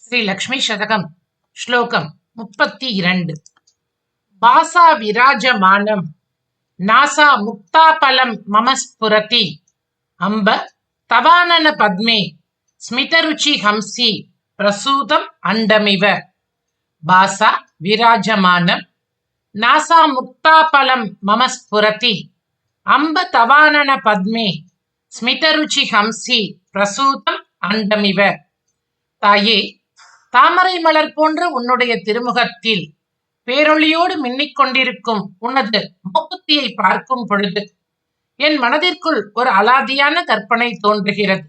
ஸ்ரீ லக்ஷ்மி சதகம் ஸ்லோகம் 32. பாசா விராஜமானம் நாசா முக்தாபலம் மம ஸ்புரதி அம்ப தவானன பத்மே ஸ்மிதருச்சி ஹம்சி பிரசூதம் அண்டமிவ. பாசா விராஜமானம் நாசா முக்தாபலம் மம ஸ்புரதி அம்ப தவானன பத்மே ஸ்மிதருச்சி ஹம்சி பிரசூதம் அண்டமிவ. தாயே, தாமரை மலர் போன்ற உன்னுடைய திருமுகத்தில் பேரொளியோடு மின்னிக் கொண்டிருக்கும் உனது மூக்குத்தியை பார்க்கும் பொழுது என் மனதிற்குள் ஒரு அலாதியான கற்பனை தோன்றுகிறது.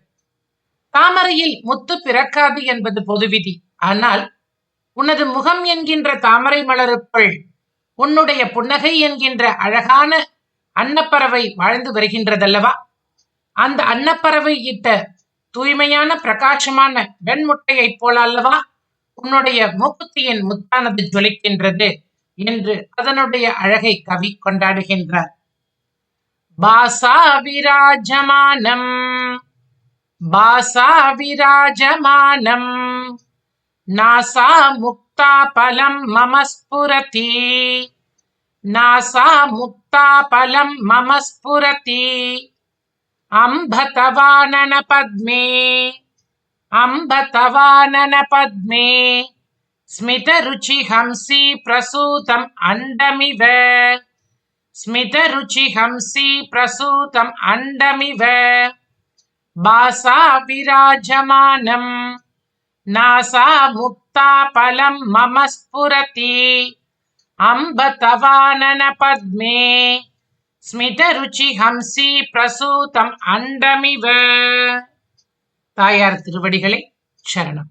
தாமரையில் முத்து பிறக்காது என்பது பொதுவிதி. ஆனால் உனது முகம் என்கின்ற தாமரை மலருக்குள் உன்னுடைய புன்னகை என்கின்ற அழகான அன்னப்பறவை வாழ்ந்து வருகின்றதல்லவா? அந்த அன்னப்பறவை இட்ட தூய்மையான பிரகாசமான வெண்முட்டையை போல அல்லவா உன்னுடைய மூக்குத்தியின் முத்தானது ஜொலிக்கின்றது என்று அதனுடைய அழகை கவி கொண்டாடுகின்றார். பாசா விராஜமானம் பாசா விராஜமானம் நாசா முக்தா பலம் மம ஸ்புரதி நாசா முக்தா பலம் மம ஸ்புரதி அம்ப தவானன பத்மே அம்ப தவானன பத்மே ஸ்மித ருச்சி ஹம்சி பிரசூதம் அண்டமிவ ஸ்மித ருச்சி ஹம்சி பிரசூதம் அண்டமிவ. பாசா விராஜமானம் நாசா முக்தா பலம் மம ஸ்புரதி அம்ப தவானன பத்மே ஸ்மித ருச்சி ஹம்சி பிரசூதம் அண்டமிவ. தாயார் திருவடிகளே சரணம்.